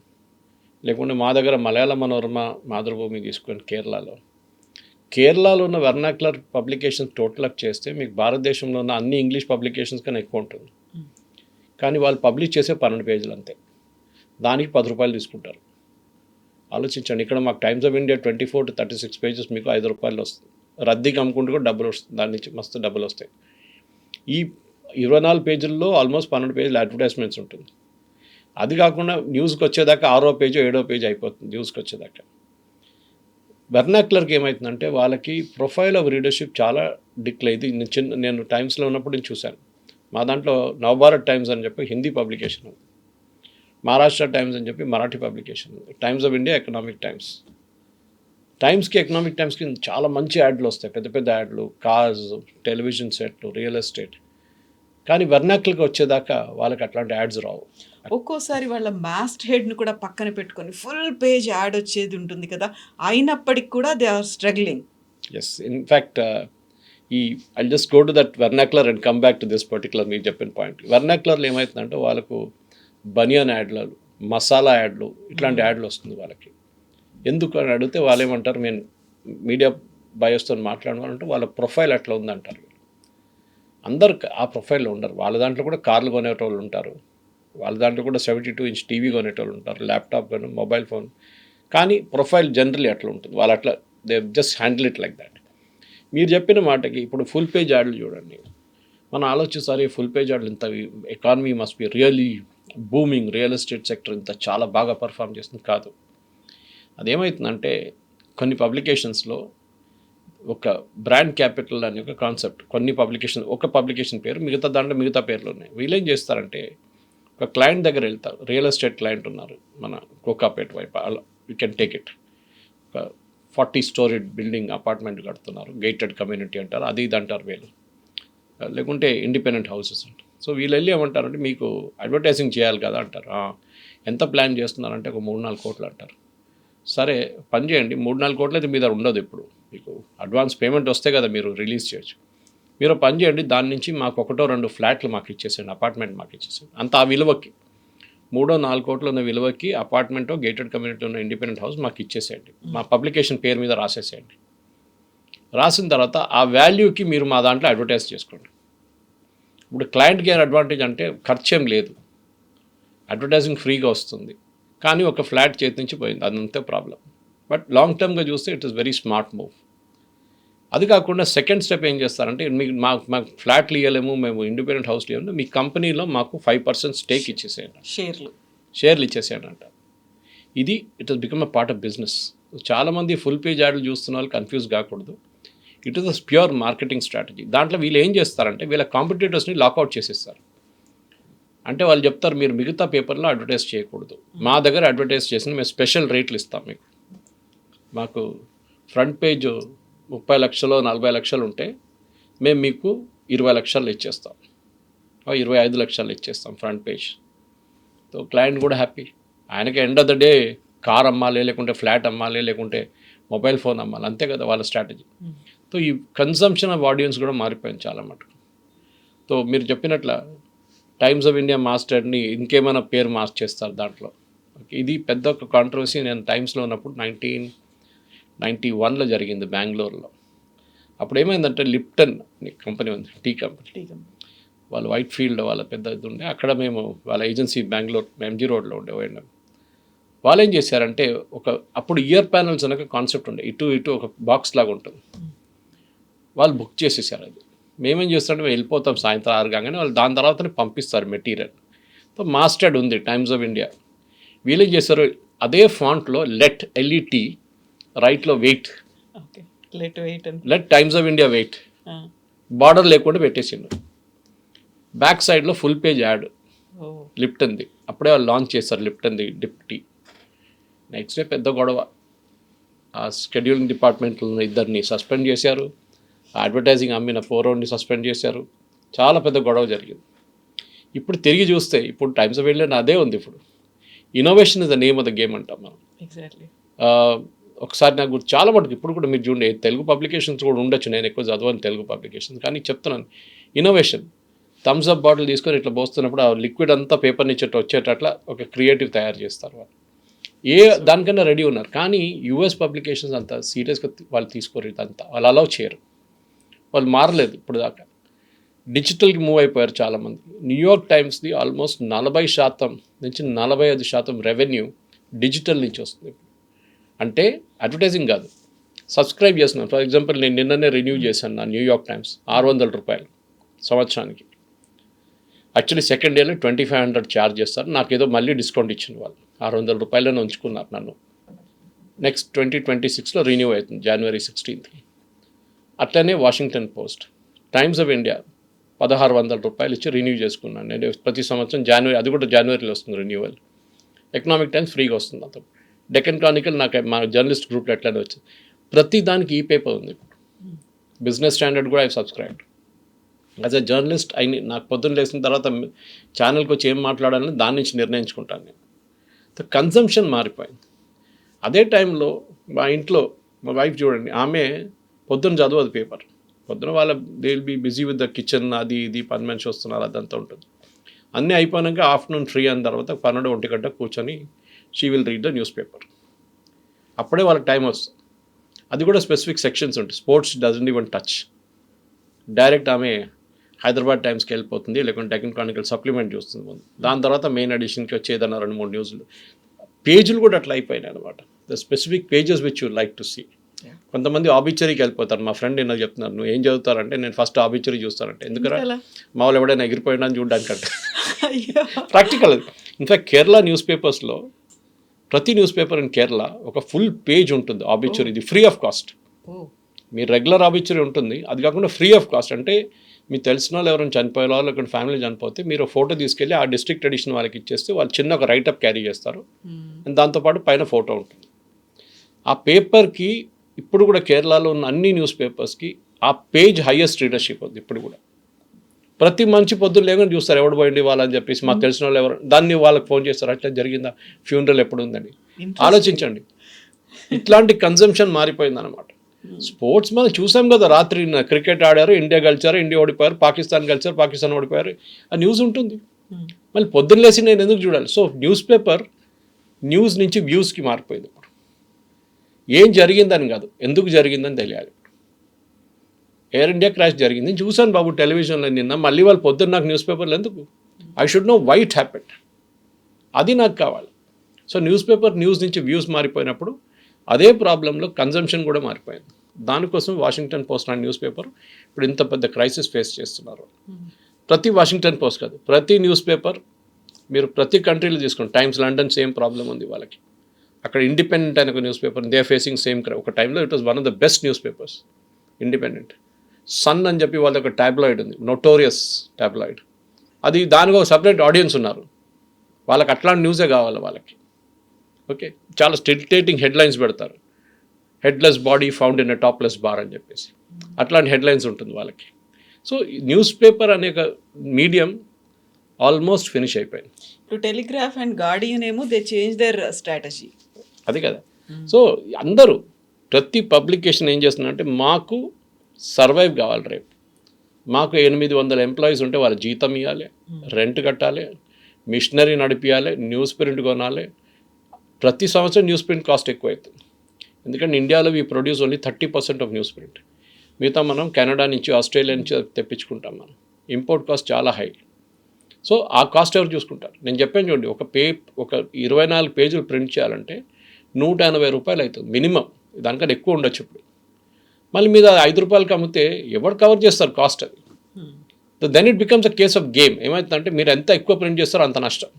లేకుంటే మా దగ్గర మలయాళ మనోరమ, మాతృభూమి తీసుకోండి. కేరళలో ఉన్న వెర్నాక్యులర్ పబ్లికేషన్స్ టోటల్ అప్ చేస్తే మీకు భారతదేశంలో ఉన్న అన్ని ఇంగ్లీష్ పబ్లికేషన్స్ కన్నా ఎక్కువ ఉంటుంది. కానీ వాళ్ళు పబ్లిష్ చేసే 12 పేజీలు అంతే, దానికి 10 రూపాయలు తీసుకుంటారు. ఆలోచించండి. ఇక్కడ మాకు times of India 24 to 36 pages మీకు 5 రూపాయలు వస్తుంది. రద్దీకి అమ్ముకుంటూ కూడా డబ్బులు వస్తుంది, దాని నుంచి మస్తు డబ్బులు వస్తాయి. ఈ 24 పేజీల్లో ఆల్మోస్ట్ 12 పేజీలు అడ్వర్టైజ్మెంట్స్ ఉంటుంది. అది కాకుండా న్యూస్కి వచ్చేదాకా 6వ పేజీ 7వ పేజీ అయిపోతుంది న్యూస్కి వచ్చేదాకా. వెర్నాక్యులర్కి ఏమవుతుందంటే వాళ్ళకి ప్రొఫైల్ ఆఫ్ రీడర్షిప్ చాలా డిక్లైన్. నేను టైమ్స్లో ఉన్నప్పుడు నేను చూశాను. మా దాంట్లో నవభారత్ టైమ్స్ అని చెప్పి హిందీ పబ్లికేషన్ ఉంది, మహారాష్ట్ర టైమ్స్ అని చెప్పి మరాఠీ పబ్లికేషన్ ఉంది, Times of India Economic Times. టైమ్స్కి ఎకనామిక్ టైమ్స్కి చాలా మంచి యాడ్లు వస్తాయి, పెద్ద పెద్ద యాడ్లు, కార్స్, టెలివిజన్ సెట్లు, రియల్ ఎస్టేట్. కానీ వెర్నాక్యులర్కి వచ్చేదాకా వాళ్ళకి అట్లాంటి యాడ్స్ రావు. ఒక్కోసారి వాళ్ళ మాస్ట్ హెడ్ని కూడా పక్కన పెట్టుకొని ఫుల్ పేజ్ యాడ్ వచ్చేది ఉంటుంది కదా, అయినప్పటికి కూడా they are struggling. Yes, in fact ఈ I just go to that vernacular and come back to this particular మీరు చెప్పిన పాయింట్. వెర్నాక్యులర్లో ఏమవుతుందంటే వాళ్ళకు బనియన్ యాడ్లు, మసాలా యాడ్లు, ఇట్లాంటి యాడ్లు వస్తుంది వాళ్ళకి. ఎందుకు అని అడిగితే వాళ్ళు ఏమంటారు, మేము మీడియా బయోస్తో మాట్లాడమంటే వాళ్ళ ప్రొఫైల్ అట్లా ఉందంటారు. అందరు ఆ ప్రొఫైల్లో ఉండరు. వాళ్ళ దాంట్లో కూడా కార్లు కొనేటోళ్ళు ఉంటారు, వాళ్ళ దాంట్లో కూడా 72 ఇంచ్ టీవీ కొనేటోళ్ళు ఉంటారు, ల్యాప్టాప్ కానీ మొబైల్ ఫోన్. కానీ ప్రొఫైల్ జనరలీ అట్లా ఉంటుంది. వాళ్ళు అట్లా they just handle it like that. మీరు చెప్పిన మాటకి ఇప్పుడు ఫుల్ పేజ్ యాడ్లు చూడండి, మనం ఆలోచిస్తారు ఫుల్ పేజ్ యాడ్లు ఇంత economy must be really booming, real estate sector ఇంత చాలా బాగా పర్ఫామ్ చేస్తుంది. కాదు, అదేమవుతుందంటే కొన్ని పబ్లికేషన్స్లో ఒక బ్రాండ్ క్యాపిటల్ అనే ఒక కాన్సెప్ట్, కొన్ని పబ్లికేషన్ ఒక పబ్లికేషన్ పేరు, మిగతా దాంట్లో మిగతా పేర్లు ఉన్నాయి. వీళ్ళు ఏం చేస్తారంటే ఒక క్లయింట్ దగ్గర వెళ్తారు, రియల్ ఎస్టేట్ క్లయింట్ ఉన్నారు మన కోకాపేట వైపు, అలా యూ కెన్ టేక్ ఇట్. ఒక 40 స్టోరీ బిల్డింగ్ అపార్ట్మెంట్ కడుతున్నారు, గేటెడ్ కమ్యూనిటీ అంటారు, అది ఇది అంటారు వీళ్ళు, లేకుంటే ఇండిపెండెంట్ హౌసెస్ అంటారు. సో వీళ్ళు వెళ్ళి ఏమంటారంటే మీకు అడ్వర్టైజింగ్ చేయాలి కదా అంటారు. ఎంత ప్లాన్ చేస్తున్నారంటే ఒక 3-4 కోట్లు అంటారు. సరే పని చేయండి, 3-4 కోట్లు అయితే మీ దగ్గర ఉండదు, ఇప్పుడు మీకు అడ్వాన్స్ పేమెంట్ వస్తే కదా మీరు రిలీజ్ చేయొచ్చు. మీరు పని చేయండి, దాని నుంచి మాకు 1-2 ఫ్లాట్లు మాకు ఇచ్చేసేయండి, అపార్ట్మెంట్ మాకు ఇచ్చేసేయండి. అంత ఆ విలువకి 3-4 కోట్లు ఉన్న విలువకి అపార్ట్మెంట్, గేటెడ్ కమ్యూనిటీ ఉన్న ఇండిపెండెంట్ హౌస్ మాకు ఇచ్చేసేయండి, మా పబ్లికేషన్ పేరు మీద రాసేసేయండి. రాసిన తర్వాత ఆ వాల్యూకి మీరు మా దాంట్లో అడ్వర్టైజ్ చేసుకోండి. ఇప్పుడు క్లయింట్కి ఏం అడ్వాంటేజ్ అంటే ఖర్చు ఏం లేదు, అడ్వర్టైజింగ్ ఫ్రీగా వస్తుంది, కానీ ఒక ఫ్లాట్ చేతి నుంచి పోయింది, అదంతే ప్రాబ్లం. బట్ లాంగ్ టర్మ్గా చూస్తే it is very smart move. అది కాకుండా సెకండ్ స్టెప్ ఏం చేస్తారంటే మీకు మాకు ఫ్లాట్లు ఇవ్వలేము, మేము ఇండిపెండెంట్ హౌస్లు ఇవ్వలేము, మీ కంపెనీలో మాకు 5% స్టేక్ ఇచ్చేసేయండి, షేర్లు ఇచ్చేసేయండి అంట. ఇది it has become a part of business. చాలామంది ఫుల్ పేజ్ యాడ్లు చూస్తున్న వాళ్ళు కన్ఫ్యూజ్ కాకూడదు. It is a pure marketing strategy. దాంట్లో వీళ్ళు ఏం చేస్తారంటే వీళ్ళ కాంపిటీటర్స్ని లాకౌట్ చేసేస్తారు. అంటే వాళ్ళు చెప్తారు మీరు మిగతా పేపర్లో అడ్వర్టైజ్ చేయకూడదు, మా దగ్గర అడ్వర్టైజ్ చేసిన మేము స్పెషల్ రేట్లు ఇస్తాం మీకు. మాకు ఫ్రంట్ పేజ్ 30 లక్షలు 40 లక్షలు ఉంటే మేము మీకు 20 లక్షలు ఇచ్చేస్తాం, 25 లక్షలు ఇచ్చేస్తాం ఫ్రంట్ పేజ్. సో క్లయింట్ కూడా హ్యాపీ. ఆయనకి end of the day car అమ్మాలి, లేకుంటే ఫ్లాట్ అమ్మాలి, లేకుంటే మొబైల్ ఫోన్ అమ్మాలి, అంతే కదా వాళ్ళ స్ట్రాటజీ. సో ఈ కన్సంప్షన్ ఆఫ్ ఆడియన్స్ కూడా మారిపోయింది చాలా మటుకు. సో మీరు చెప్పినట్ల టైమ్స్ ఆఫ్ ఇండియా మాస్టర్ని ఇంకేమైనా పేరు మాస్టర్ చేస్తారు దాంట్లో. ఇది పెద్ద ఒక కాంట్రవర్సీ. నేను టైమ్స్లో ఉన్నప్పుడు 1991లో జరిగింది బెంగళూరులో. అప్పుడు ఏమైందంటే లిప్టన్ కంపెనీ ఉంది, టీ కంపెనీ, వాళ్ళు వైట్ ఫీల్డ్ వాళ్ళ పెద్ద ఇది ఉండే, అక్కడ మేము వాళ్ళ ఏజెన్సీ బెంగళూరు ఎంజీ రోడ్లో ఉండేవాడినాం. వాళ్ళు ఏం చేశారంటే అప్పుడు ఇయర్ ప్యానల్స్ అనే కాన్సెప్ట్ ఉండే, ఇటు ఒక బాక్స్ లాగా ఉంటుంది, వాళ్ళు బుక్ చేసేసారు. అది మేమేం చేస్తామంటే మేము వెళ్ళిపోతాం సాయంత్రం 6 కాగానే, వాళ్ళు దాని తర్వాతనే పంపిస్తారు మెటీరియల్. సో మాస్టర్డ్ ఉంది టైమ్స్ ఆఫ్ ఇండియా. వీళ్ళేం చేస్తారు అదే ఫాంట్లో లెట్ ఎల్ఈటీ రైట్లో weight, let Times of India weight, border లేకుండా పెట్టేసిండు. బ్యాక్ సైడ్లో ఫుల్ పేజ్ యాడ్ లిప్టన్ది. అప్పుడే వాళ్ళు లాంచ్ చేస్తారు లిప్టన్ది డిప్ టీ. నెక్స్ట్ డే పెద్ద గొడవ, ఆ షెడ్యూలింగ్ డిపార్ట్మెంట్లో ఇద్దరిని సస్పెండ్ చేశారు, అడ్వర్టైజింగ్ అమ్మిన 4 సస్పెండ్ చేశారు, చాలా పెద్ద గొడవ జరిగింది. ఇప్పుడు తిరిగి చూస్తే ఇప్పుడు టైమ్స్ ఆఫ్ ఇండియా అదే ఉంది. ఇప్పుడు innovation is the name of the game అంటాం మనం. ఎగ్జాక్ట్లీ. ఒకసారి నాకు చాలా మటుకు ఇప్పుడు కూడా మీరు చూడండి, తెలుగు పబ్లికేషన్స్ కూడా ఉండొచ్చు, నేను ఎక్కువ చదవను తెలుగు పబ్లికేషన్స్, కానీ చెప్తున్నాను ఇన్నోవేషన్. థమ్స్ అప్ బాటిల్ తీసుకొని ఇట్లా పోస్తున్నప్పుడు ఆ లిక్విడ్ అంతా పేపర్ నుంచి వచ్చేటట్లా ఒక క్రియేటివ్ తయారు చేస్తారు వాళ్ళు. దానికన్నా రెడీ ఉన్నారు. కానీ యూఎస్ పబ్లికేషన్స్ అంత సీరియస్గా వాళ్ళు తీసుకోరు, ఇదంతా వాళ్ళు అలౌ చేయరు, వాళ్ళు మారలేదు ఇప్పుడు దాకా. డిజిటల్కి మూవ్ అయిపోయారు చాలామంది. న్యూయార్క్ టైమ్స్ది ఆల్మోస్ట్ 40% నుంచి 45% రెవెన్యూ డిజిటల్ నుంచి వస్తుంది. అంటే అడ్వర్టైజింగ్ కాదు, సబ్స్క్రైబ్ చేస్తున్నాను. ఫర్ ఎగ్జాంపుల్ నేను నిన్ననే రెన్యూ చేశాను నా న్యూయార్క్ టైమ్స్, $600 సంవత్సరానికి. యాక్చువల్లీ సెకండ్ ఇయర్లో 2500 ఛార్జ్ చేస్తారు, నాకు ఏదో మళ్ళీ డిస్కౌంట్ ఇచ్చిన వాళ్ళు $600 ఉంచుకున్నారు నన్ను. నెక్స్ట్ 2026లో రిన్యూ అవుతుంది January 16th. అట్లనే Washington post, times of India $1600 ఇచ్చి రిన్యూ చేసుకున్నాను నేను ప్రతి సంవత్సరం జనవరి, అది కూడా జనవరిలో వస్తుంది రెన్యూవల్. ఎకనామిక్ టైమ్స్ ఫ్రీగా వస్తుంది అంత. డెక్కన్ క్రానికల్ నాకు మా జర్నలిస్ట్ గ్రూప్లో ఎట్లనే వచ్చింది. ప్రతి దానికి ఈ పేపర్ ఉంది. బిజినెస్ స్టాండర్డ్ కూడా I subscribe. As a journalist నాకు పొద్దున్న లేచిన తర్వాత ఛానల్కి వచ్చి ఏం మాట్లాడాలని దాని నుంచి నిర్ణయించుకుంటాను నేను. కన్సంప్షన్ మారిపోయింది. అదే టైంలో మా ఇంట్లో మా వైఫ్ చూడండి, ఆమె పొద్దున్న చదవదు పేపర్, పొద్దున they will be busy with the kitchen, అది ఇది పని మనిషి వస్తున్నారు, అదంతా ఉంటుంది. అన్నీ అయిపోయాక ఆఫ్టర్నూన్ ఫ్రీ అయిన తర్వాత 12-1 గంట కూర్చొని she will read the news paper. అప్పుడే వాళ్ళకి టైం వస్తుంది. అది కూడా స్పెసిఫిక్ సెక్షన్స్ ఉంటాయి. Sports doesn't even touch. Direct ఆమె హైదరాబాద్ టైమ్స్కి వెళ్ళిపోతుంది, లేకుంటే టెక్నికల్ క్రానికల్ సప్లిమెంట్ చూస్తుంది ముందు. దాని తర్వాత మెయిన్ ఎడిషన్కి వచ్చి ఏదైనా 2-3 న్యూస్లు. పేజీలు కూడా అట్లా అయిపోయినాయి అనమాట. The specific pages which you like to see. కొంతమంది ఆబిచరీకి వెళ్ళిపోతారు. మా ఫ్రెండ్ ఏదో చెప్తున్నారు, నువ్వు ఏం చదువుతారంటే నేను ఫస్ట్ ఆబిచరీ చూస్తానంటే, ఎందుకంటే మా వాళ్ళు ఎవడైనా ఎగిరిపోయినా అని చూడడానికంటే. ప్రాక్టికల్. ఇన్ఫ్యాక్ట్ కేరళ న్యూస్ పేపర్స్లో ప్రతి న్యూస్ పేపర్ ఇన్ కేరళ ఒక ఫుల్ పేజ్ ఉంటుంది ఆబిచరీ. ఇది ఫ్రీ ఆఫ్ కాస్ట్. మీ రెగ్యులర్ ఆబిచరీ ఉంటుంది, అది కాకుండా ఫ్రీ ఆఫ్ కాస్ట్. అంటే మీకు తెలిసిన వాళ్ళు ఎవరైనా చనిపోయే వాళ్ళు, ఇక్కడ ఫ్యామిలీ చనిపోతే మీరు ఫోటో తీసుకెళ్ళి ఆ డిస్ట్రిక్ట్ ఎడిషన్ వాళ్ళకి ఇచ్చేస్తే వాళ్ళు చిన్న ఒక రైటప్ క్యారీ చేస్తారు. దాంతోపాటు పైన ఫోటో ఉంటుంది. ఆ పేపర్కి ఇప్పుడు కూడా కేరళలో ఉన్న అన్ని న్యూస్ పేపర్స్కి ఆ పేజ్ హైయెస్ట్ రీడర్షిప్ ఉంది ఇప్పుడు కూడా. ప్రతి మంచి పొద్దున్న లేకుండా చూస్తారు ఎవడు పోయింది వాళ్ళని చెప్పేసి. మాకు తెలిసిన వాళ్ళు ఎవరు దాన్ని వాళ్ళకి ఫోన్ చేస్తారు, అట్లా జరిగిందా, ఫ్యూనరల్ ఎప్పుడు ఉందని. ఆలోచించండి, ఇట్లాంటి కన్జంప్షన్ మారిపోయింది అనమాట. స్పోర్ట్స్ మనం చూసాం కదా, రాత్రి క్రికెట్ ఆడారు, ఇండియా గెలిచారు, ఇండియా ఓడిపోయారు, పాకిస్తాన్ గెలిచారు, పాకిస్తాన్ ఓడిపోయారు, ఆ న్యూస్ ఉంటుంది. మళ్ళీ పొద్దున్న లేసి నేను ఎందుకు చూడాలి? సో న్యూస్ పేపర్ న్యూస్ నుంచి వ్యూస్కి మారిపోయింది. ఇప్పుడు ఏం జరిగిందని కాదు, ఎందుకు జరిగిందని తెలియాలి. ఎయిర్ ఇండియా క్రాష్ జరిగింది చూశాను బాబు టెలివిజన్లో నిన్న, మళ్ళీ వాళ్ళు పొద్దున్న నాకు న్యూస్ పేపర్లు ఎందుకు? I should know why it happened. అది నాకు కావాలి. సో న్యూస్ పేపర్ న్యూస్ నుంచి వ్యూస్ మారిపోయినప్పుడు అదే ప్రాబ్లంలో కన్జంప్షన్ కూడా మారిపోయింది. దానికోసం వాషింగ్టన్ పోస్ట్ అనే న్యూస్ పేపర్ ఇప్పుడు ఇంత పెద్ద క్రైసిస్ ఫేస్ చేస్తున్నారు. ప్రతి వాషింగ్టన్ పోస్ట్ కాదు, ప్రతి న్యూస్ పేపర్ మీరు ప్రతి కంట్రీలో తీసుకోండి. టైమ్స్ లండన్ సేమ్ ప్రాబ్లం ఉంది వాళ్ళకి. అక్కడ ఇండిపెండెంట్ అనే ఒక newspaper, they are facing same ఒక టైంలో it was one of the best newspapers Independent. Sun అని చెప్పి వాళ్ళ ఒక టాబ్లాయిడ్ ఉంది, నోటోరియస్ టాబ్లాయిడ్. అది దానికి ఒక సపరేట్ ఆడియన్స్ ఉన్నారు, వాళ్ళకి అట్లాంటి న్యూసే కావాలి వాళ్ళకి. ఓకే, చాలా స్టిల్టేటింగ్ హెడ్లైన్స్ పెడతారు. Headless body found in a topless bar అని చెప్పేసి అట్లాంటి హెడ్లైన్స్ ఉంటుంది వాళ్ళకి. సో న్యూస్ పేపర్ అనే ఒక మీడియం ఆల్మోస్ట్ ఫినిష్ అయిపోయింది. ఇప్పుడు టెలిగ్రాఫ్ అండ్ గార్డియన్ ఏమో దే చేంజ్ దేర్ స్ట్రాటజీ. అది కదా. సో అందరూ ప్రతి పబ్లికేషన్ ఏం చేస్తున్నారంటే మాకు సర్వైవ్ కావాలి, రేపు మాకు 800 ఎంప్లాయీస్ ఉంటే వాళ్ళ జీతం ఇవ్వాలి, రెంట్ కట్టాలి, మిషనరీ నడిపించాలి, న్యూస్ ప్రింట్ కొనాలి. ప్రతి సంవత్సరం న్యూస్ ప్రింట్ కాస్ట్ ఎక్కువ అవుతుంది. ఎందుకంటే ఇండియాలో we produce only 30% of news print. మిగతా మనం కెనడా నుంచి, ఆస్ట్రేలియా నుంచి తెప్పించుకుంటాం. మనం ఇంపోర్ట్ కాస్ట్ చాలా హై. సో ఆ కాస్ట్ ఎవరు చూసుకుంటారు? నేను చెప్పాను చూడండి, ఒక 24 పేజీలు ప్రింట్ చేయాలంటే 180 రూపాయలు అవుతుంది మినిమం. దానికన్నా ఎక్కువ ఉండొచ్చు ఇప్పుడు. మళ్ళీ మీద 5 రూపాయలకి అమ్మితే ఎవరు కవర్ చేస్తారు కాస్ట్? అది then it becomes a case of game. ఏమవుతుందంటే మీరు ఎంత ఎక్కువ ప్రింట్ చేస్తారో అంత నష్టం.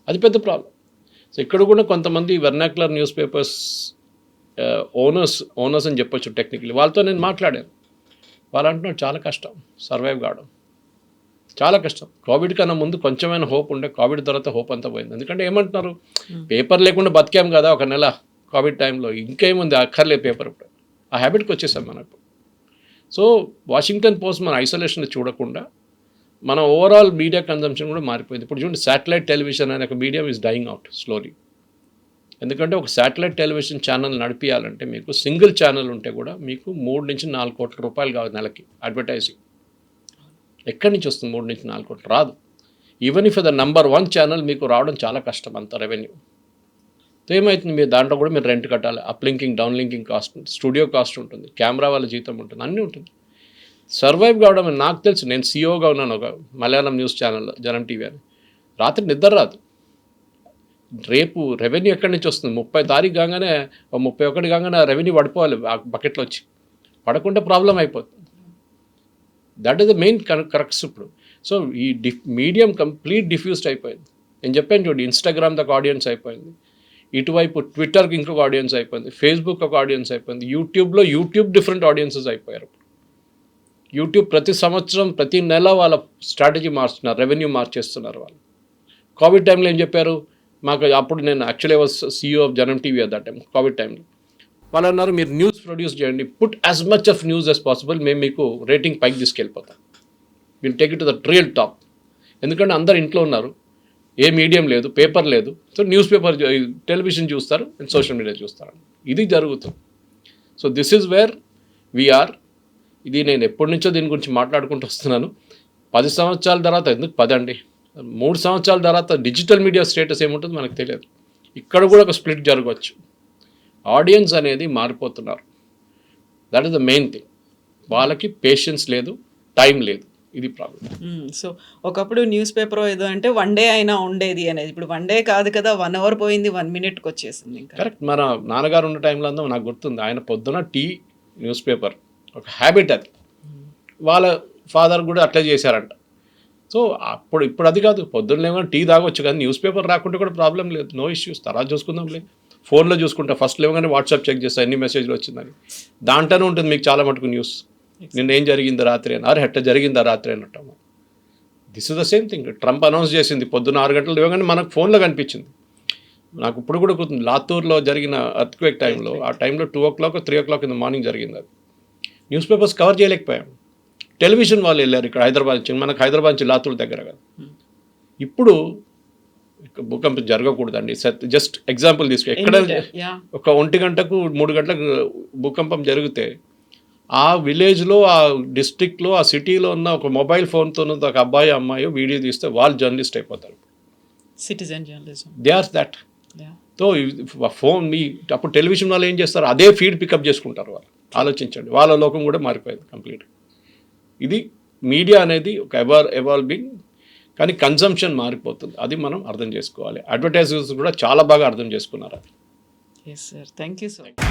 అది పెద్ద ప్రాబ్లం. సో ఇక్కడ కూడా కొంతమంది వెర్నాక్యులర్ న్యూస్ పేపర్స్ ఓనర్స్ అని చెప్పొచ్చు టెక్నికలీ. వాళ్ళతో నేను మాట్లాడాను. వాళ్ళు అంటున్నారు చాలా కష్టం సర్వైవ్ కావడం, చాలా కష్టం. కోవిడ్ కన్నా ముందు కొంచెమైనా హోప్ ఉండే, కోవిడ్ తర్వాత హోప్ అంతా పోయింది. ఎందుకంటే ఏమంటున్నారు, పేపర్ లేకుండా బతికాం కదా ఒక నెల కోవిడ్ టైంలో, ఇంకేముంది అక్కర్లే పేపర్. ఇప్పుడు ఆ హ్యాబిట్కి వచ్చేసాం మనకు. సో వాషింగ్టన్ పోస్ట్ మన ఐసోలేషన్ చూడకుండా మన ఓవరాల్ మీడియా కన్జంప్షన్ కూడా మారిపోయింది. ఇప్పుడు చూడండి, శాటిలైట్ టెలివిజన్ అనే ఒక medium is dying out slowly. ఎందుకంటే ఒక శాటిలైట్ టెలివిజన్ ఛానల్ నడిపించాలంటే మీకు సింగిల్ ఛానల్ ఉంటే కూడా మీకు 3-4 కోట్ల రూపాయలు కావాలి నెలకి అడ్వర్టైజింగ్. ఎక్కడి నుంచి వస్తుంది 3-4 కోట్లు? రాదు. Even if the number 1 channel మీకు రావడం చాలా కష్టం, అంత రెవెన్యూ. సో ఏమవుతుంది, మీరు దాంట్లో కూడా మీరు రెంట్ కట్టాలి, up linking down linking cost ఉంటుంది, స్టూడియో కాస్ట్ ఉంటుంది, కెమెరా వాళ్ళ జీతం ఉంటుంది, అన్నీ ఉంటుంది. సర్వైవ్ కావడం నాకు తెలుసు. నేను సీఈఓగా ఉన్నాను ఒక మలయాళం న్యూస్ ఛానల్లో, జనం టీవీ అని. రాత్రి నిద్ర రాదు. రేపు రెవెన్యూ ఎక్కడి నుంచి వస్తుంది? 30 తారీఖు కాగానే 31 కాగానే రెవెన్యూ పడిపోవాలి ఆ బకెట్లో వచ్చి. పడకుండా ప్రాబ్లం అయిపోతుంది. That is the main corrects ఇప్పుడు. సో ఈ మీడియం కంప్లీట్ డిఫ్యూజ్డ్ అయిపోయింది. నేను చెప్పాను చూడండి, ఇన్స్టాగ్రామ్ ఒక ఆడియన్స్ అయిపోయింది, ఇటువైపు ట్విట్టర్కి ఇంకొక ఆడియన్స్ అయిపోయింది, ఫేస్బుక్ ఒక ఆడియన్స్ అయిపోయింది, యూట్యూబ్ డిఫరెంట్ ఆడియన్సెస్ అయిపోయారు. యూట్యూబ్ ప్రతి సంవత్సరం ప్రతి నెల వాళ్ళ స్ట్రాటజీ మార్చుతున్నారు, రెవెన్యూ మార్చేస్తున్నారు వాళ్ళు. కోవిడ్ టైంలో ఏం చెప్పారు మాకు? అప్పుడు నేను actually was CEO of Janam TV at that time. Covid టైంలో వాళ్ళు అన్నారు, మీరు న్యూస్ ప్రొడ్యూస్ చేయండి, put as much of news as possible, మేము మీకు రేటింగ్ పైకి తీసుకెళ్ళిపోతాం, will take it to the real top. ఎందుకంటే అందరు ఇంట్లో ఉన్నారు, ఏ మీడియం లేదు, పేపర్ లేదు. సో న్యూస్ పేపర్, టెలివిజన్ చూస్తారు అండ్ సోషల్ మీడియా చూస్తారు. ఇది జరుగుతుంది. So this is where we are. ఇది నేను ఎప్పటి నుంచో దీని గురించి మాట్లాడుకుంటూ వస్తున్నాను. 10 సంవత్సరాల తర్వాత, ఎందుకు 10 అండి, 3 సంవత్సరాల తర్వాత డిజిటల్ మీడియా స్టేటస్ ఏముంటుందో మనకు తెలియదు. ఇక్కడ కూడా ఒక స్ప్లిట్ జరగవచ్చు. ఆడియన్స్ అనేది మారిపోతున్నారు. That is the main thing. వాళ్ళకి పేషెన్స్ లేదు, టైం లేదు, ఇది ప్రాబ్లం. సో ఒకప్పుడు న్యూస్ పేపర్ ఏదో అంటే 1 డే అయినా ఉండేది అనేది, ఇప్పుడు 1 డే కాదు కదా, 1 అవర్ పోయింది, 1 మినిట్కి వచ్చేసింది. ఇంకా కరెక్ట్. మన నాన్నగారు ఉన్న టైంలో అంతా నాకు గుర్తుంది, ఆయన పొద్దున టీ, న్యూస్ పేపర్ ఒక హ్యాబిట్ అది. వాళ్ళ ఫాదర్ కూడా అట్లే చేశారంట. సో ఇప్పుడు అది కాదు, పొద్దున్న లేవగానే టీ తాగొచ్చు కానీ న్యూస్ పేపర్ రాకుంటే కూడా ప్రాబ్లం లేదు, నో ఇష్యూస్, తర్వాత చూసుకుందాం లేదు. ఫోన్లో చూసుకుంటా, ఫస్ట్ లేవగానే వాట్సాప్ చెక్ చేస్తా ఎన్ని మెసేజ్లు వచ్చిందని. దాంట్లోనే ఉంటుంది మీకు చాలా మటుకు న్యూస్. నిన్న ఏం జరిగింది రాత్రి అని, అరే హెట్ట జరిగిందా రాత్రి అన్నట్టు. This is the same thing. Trump announce చేసింది పొద్దున్న 6 గంటలు లేవగానే మనకు ఫోన్లో కనిపించింది. నాకు ఇప్పుడు కూడా గుర్తుంది, లాతూర్లో జరిగిన ఎర్త్క్వేక్ టైంలో, ఆ టైంలో 2 o'clock 3 o'clock in the morning జరిగింది. అది న్యూస్ పేపర్స్ కవర్ చేయలేకపోయాం. టెలివిజన్ వాళ్ళు వెళ్ళారు ఇక్కడ హైదరాబాద్ నుంచి, మనకు హైదరాబాద్ నుంచి లాతూర్ దగ్గర కదా. ఇప్పుడు భూకంపం జరగకూడదండి, జస్ట్ ఎగ్జాంపుల్ తీసుకో, ఎక్కడ ఒక 1 గంటకు 3 గంటలకు భూకంపం జరిగితే ఆ విలేజ్లో, ఆ డిస్ట్రిక్ట్లో, ఆ సిటీలో ఉన్న ఒక మొబైల్ ఫోన్తో ఒక అబ్బాయి అమ్మాయి వీడియో తీస్తే వాళ్ళు జర్నలిస్ట్ అయిపోతారు. Citizen journalism, they are that. So phone మీ అప్పుడు టెలివిజన్ వాళ్ళు ఏం చేస్తారు, అదే ఫీడ్ పికప్ చేసుకుంటారు వాళ్ళు. ఆలోచించండి, వాళ్ళ లోకం కూడా మారిపోయింది కంప్లీట్. ఇది మీడియా అనేది ఒక ఎవాల్వింగ్, కానీ కన్సంప్షన్ మారిపోతుంది, అది మనం అర్థం చేసుకోవాలి. అడ్వర్టైజర్స్ కూడా చాలా బాగా అర్థం చేసుకున్నారు. Yes sir, thank you so much.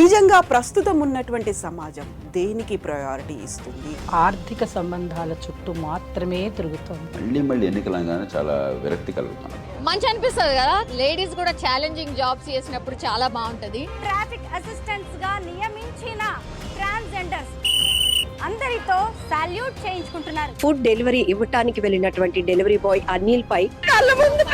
నిజంగా ప్రస్తుతం ఉన్నటువంటి సమాజం దేనికి ప్రయారిటీ ఇస్తుంది? ఆర్థిక సంబంధాల చుట్టూ మాత్రమే తిరుగుతోంది. మళ్ళీ ఎన్నికలంగానే చాలా విరక్తి కలుగుతాను. మంచి అనిపిస్తుంది కదా, లేడీస్ కూడా ఛాలెంజింగ్ జాబ్స్ చేసినప్పుడు చాలా బాగుంటది. ట్రాఫిక్ అసిస్టెంట్స్ గా నియమించిన ట్రాన్స్జెండర్స్ అందరితో సాల్యూట్ చేయించుకుంటున్నారు. ఫుడ్ డెలివరీ ఇవ్వటానికి వెళ్ళినటువంటి డెలివరీ బాయ్ అనిల్ పై కళ్ళ ముందు